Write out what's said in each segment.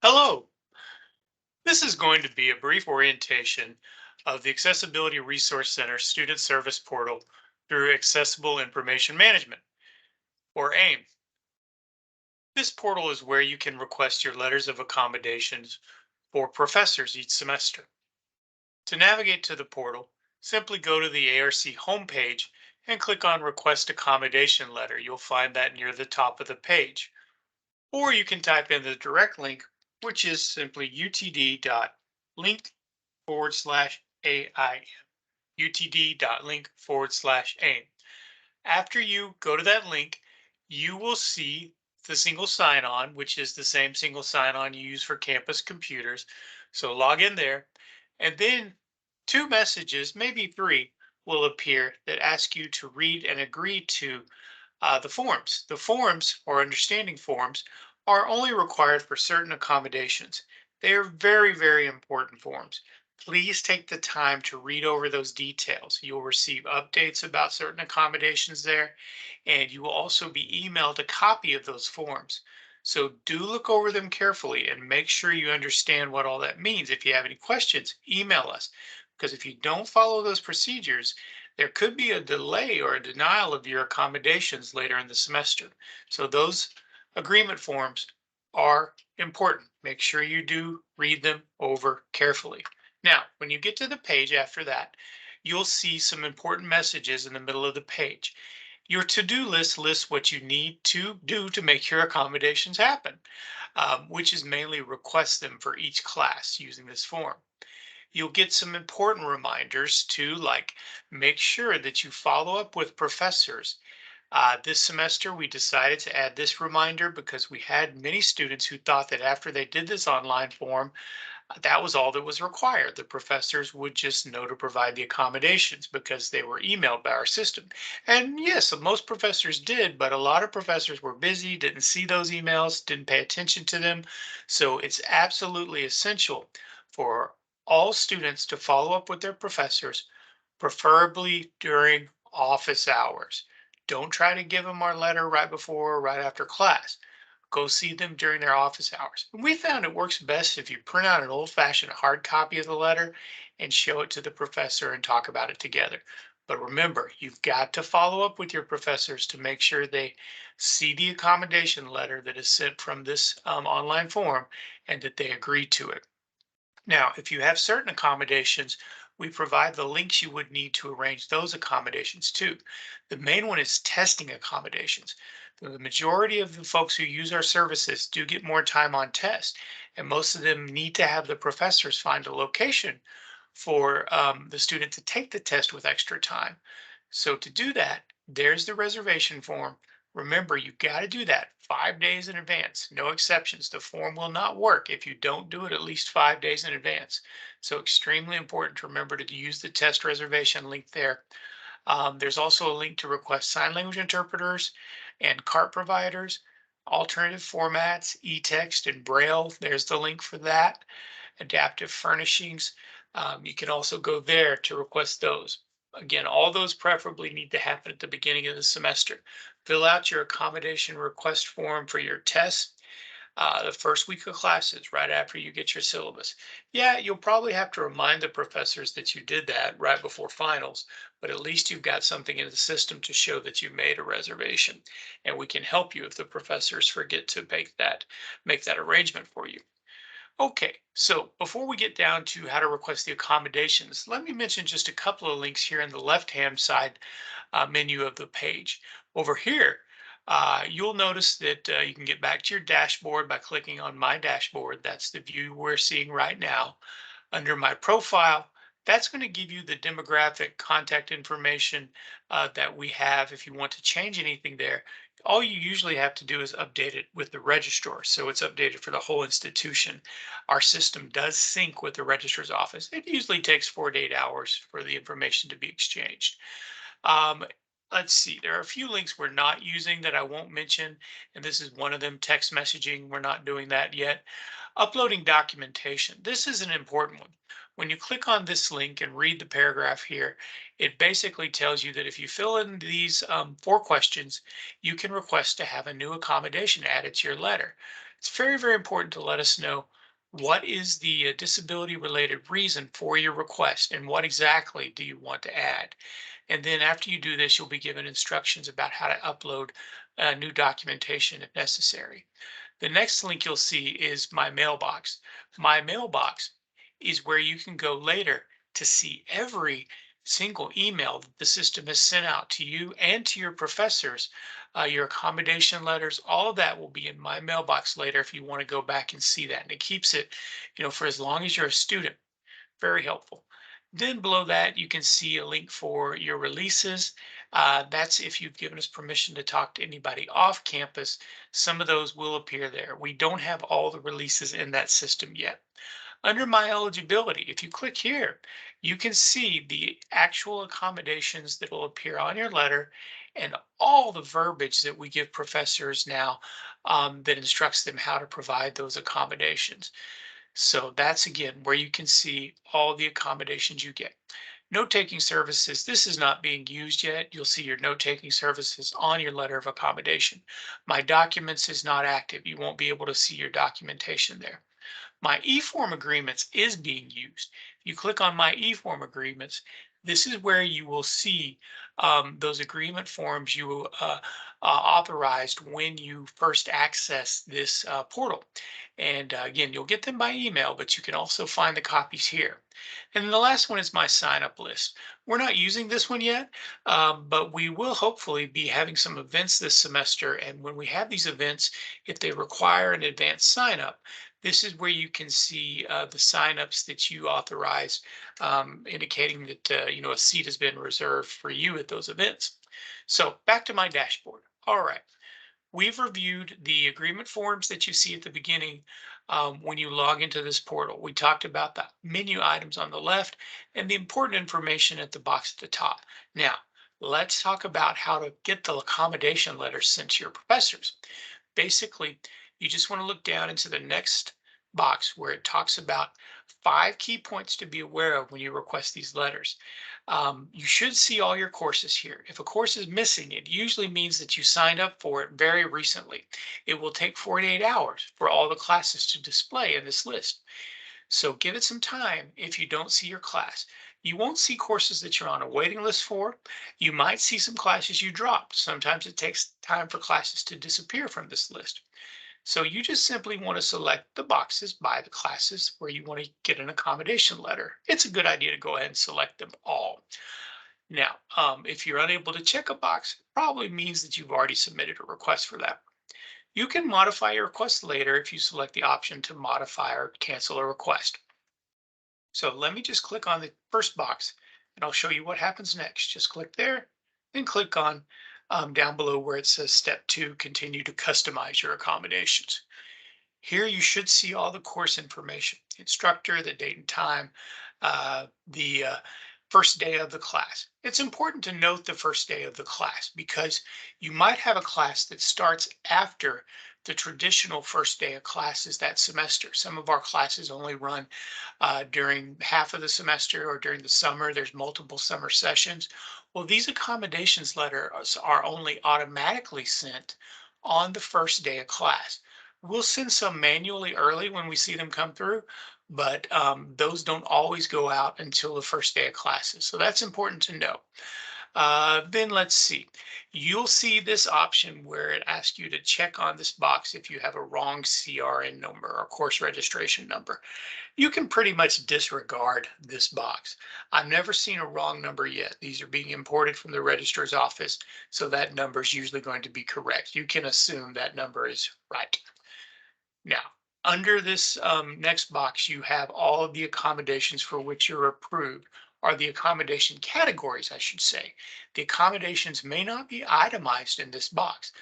Hello, this is going to be a brief orientation of the Accessibility Resource Center Student Service Portal through Accessible Information Management, or AIM. This portal is where you can request your letters of accommodations for professors each semester. To navigate to the portal, simply go to the ARC homepage and click on Request Accommodation Letter. You'll find that near the top of the page. Or you can type in the direct link, which is simply utd.link /AIM, utd.link/AIM. After you go to that link, you will see the single sign-on, which is the same single sign-on you use for campus computers. So log in there, and then two messages, maybe three, will appear that ask you to read and agree to the forms. The forms, or understanding forms, are only required for certain accommodations. They are very, very important forms. Please take the time to read over those details. You'll receive updates about certain accommodations there, and you will also be emailed a copy of those forms. So do look over them carefully and make sure you understand what all that means. If you have any questions, email us, because if you don't follow those procedures, there could be a delay or a denial of your accommodations later in the semester. So those agreement forms are important. Make sure you do read them over carefully. Now, when you get to the page after that, you'll see some important messages in the middle of the page. Your to-do list lists what you need to do to make your accommodations happen, which is mainly request them for each class using this form. You'll get some important reminders too, like make sure that you follow up with professors. This semester, we decided to add this reminder because we had many students who thought that after they did this online form, that was all that was required. The professors would just know to provide the accommodations because they were emailed by our system. And yes, most professors did, but a lot of professors were busy, didn't see those emails, didn't pay attention to them. So it's absolutely essential for all students to follow up with their professors, preferably during office hours. Don't try to give them our letter right before or right after class. Go see them during their office hours. And we found it works best if you print out an old-fashioned hard copy of the letter and show it to the professor and talk about it together. But remember, you've got to follow up with your professors to make sure they see the accommodation letter that is sent from this online form and that they agree to it. Now, if you have certain accommodations, we provide the links you would need to arrange those accommodations too. The main one is testing accommodations. The majority of the folks who use our services do get more time on test, and most of them need to have the professors find a location for the student to take the test with extra time. So to do that, there's the reservation form. Remember, you've got to do that 5 days in advance. No exceptions. The form will not work if you don't do it at least 5 days in advance. So extremely important to remember to use the test reservation link there. There's also a link to request sign language interpreters and CART providers, alternative formats, e-text and Braille. There's the link for that. Adaptive furnishings. You can also go there to request those. Again, all those preferably need to happen at the beginning of the semester. Fill out your accommodation request form for your test the first week of classes right after you get your syllabus. Yeah, you'll probably have to remind the professors that you did that right before finals, but at least you've got something in the system to show that you made a reservation. And we can help you if the professors forget to make that arrangement for you. Okay, so before we get down to how to request the accommodations, let me mention just a couple of links here in the left-hand side menu of the page. Over here, you'll notice that you can get back to your dashboard by clicking on My Dashboard. That's the view we're seeing right now. Under My Profile, that's going to give you the demographic contact information that we have. If you want to change anything there, all you usually have to do is update it with the registrar. So it's updated for the whole institution. Our system does sync with the registrar's office. It usually takes 4 to 8 hours for the information to be exchanged. Um, let's see, there are a few links we're not using that I won't mention, and this is one of them, text messaging. We're not doing that yet. Uploading documentation. This is an important one. When you click on this link and read the paragraph here, It basically tells you that if you fill in these 4 questions, you can request to have a new accommodation added to your letter. It's very, very important to let us know what is the disability related reason for your request and what exactly do you want to add. And then after you do this, you'll be given instructions about how to upload new documentation if necessary. The next link you'll see is My Mailbox. My Mailbox is where you can go later to see every single email that the system has sent out to you and to your professors. Your accommodation letters, all of that will be in My Mailbox later if you want to go back and see that. And it keeps it, for as long as you're a student. Very helpful. Then below that, you can see a link for your releases. That's if you've given us permission to talk to anybody off campus. Some of those will appear there. We don't have all the releases in that system yet. Under my eligibility, if you click here, you can see the actual accommodations that will appear on your letter and all the verbiage that we give professors now that instructs them how to provide those accommodations. So that's again where you can see all the accommodations you get. Note taking services, this is not being used yet. You'll see your note taking services on your letter of accommodation. My documents is not active. You won't be able to see your documentation there. My e-form agreements is being used. If you click on my e-form agreements, this is where you will see those agreement forms you authorized when you first access this portal. And again, you'll get them by email, but you can also find the copies here. And then the last one is my sign up list. We're not using this one yet, but we will hopefully be having some events this semester. And when we have these events, if they require an advanced sign up, this is where you can see the signups that you authorized, indicating that a seat has been reserved for you at those events. So back to my dashboard. All right, we've reviewed the agreement forms that you see at the beginning when you log into this portal. We talked about the menu items on the left and the important information at the box at the top. Now, let's talk about how to get the accommodation letters sent to your professors. Basically, you just want to look down into the next box where it talks about 5 key points to be aware of when you request these letters. You should see all your courses here. If a course is missing, it usually means that you signed up for it very recently. It will take 48 hours for all the classes to display in this list. So give it some time if you don't see your class. You won't see courses that you're on a waiting list for. You might see some classes you dropped. Sometimes it takes time for classes to disappear from this list. So you just simply want to select the boxes by the classes where you want to get an accommodation letter. It's a good idea to go ahead and select them all. Now, if you're unable to check a box, it probably means that you've already submitted a request for that. You can modify your request later if you select the option to modify or cancel a request. So let me just click on the first box and I'll show you what happens next. Just click there and click on down below where it says step 2, continue to customize your accommodations. Here you should see all the course information, instructor, the date and time, the first day of the class. It's important to note the first day of the class because you might have a class that starts after the traditional first day of classes that semester. Some of our classes only run during half of the semester or during the summer. There's multiple summer sessions. Well, these accommodations letters are only automatically sent on the first day of class. We'll send some manually early when we see them come through, but those don't always go out until the first day of classes. So that's important to know. Then let's see. You'll see this option where it asks you to check on this box if you have a wrong CRN number or course registration number. You can pretty much disregard this box. I've never seen a wrong number yet. These are being imported from the registrar's office, so that number is usually going to be correct. You can assume that number is right. Now, under this next box, you have all of the accommodations for which you're approved, or the accommodation categories, I should say. The accommodations may not be itemized in this box.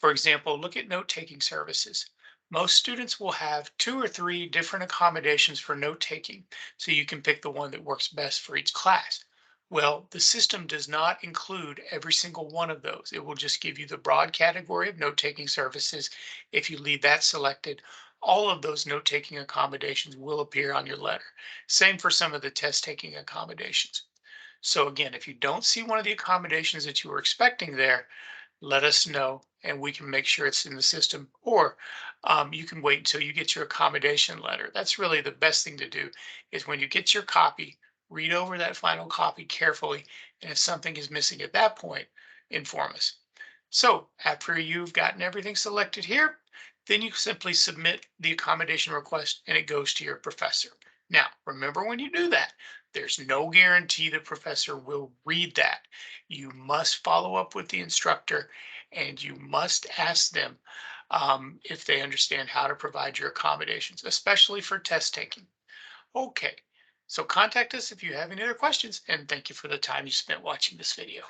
For example, look at note-taking services. Most students will have 2 or 3 different accommodations for note-taking, so you can pick the one that works best for each class. Well, the system does not include every single one of those. It will just give you the broad category of note-taking services. If you leave that selected, all of those note-taking accommodations will appear on your letter. Same for some of the test-taking accommodations. So again, if you don't see one of the accommodations that you were expecting there, let us know and we can make sure it's in the system. Or you can wait until you get your accommodation letter. That's really the best thing to do is when you get your copy, read over that final copy carefully. And if something is missing at that point, inform us. So after you've gotten everything selected here, then you simply submit the accommodation request and it goes to your professor. Now, remember when you do that, there's no guarantee the professor will read that. You must follow up with the instructor and you must ask them if they understand how to provide your accommodations, especially for test taking. Okay, so contact us if you have any other questions, and thank you for the time you spent watching this video.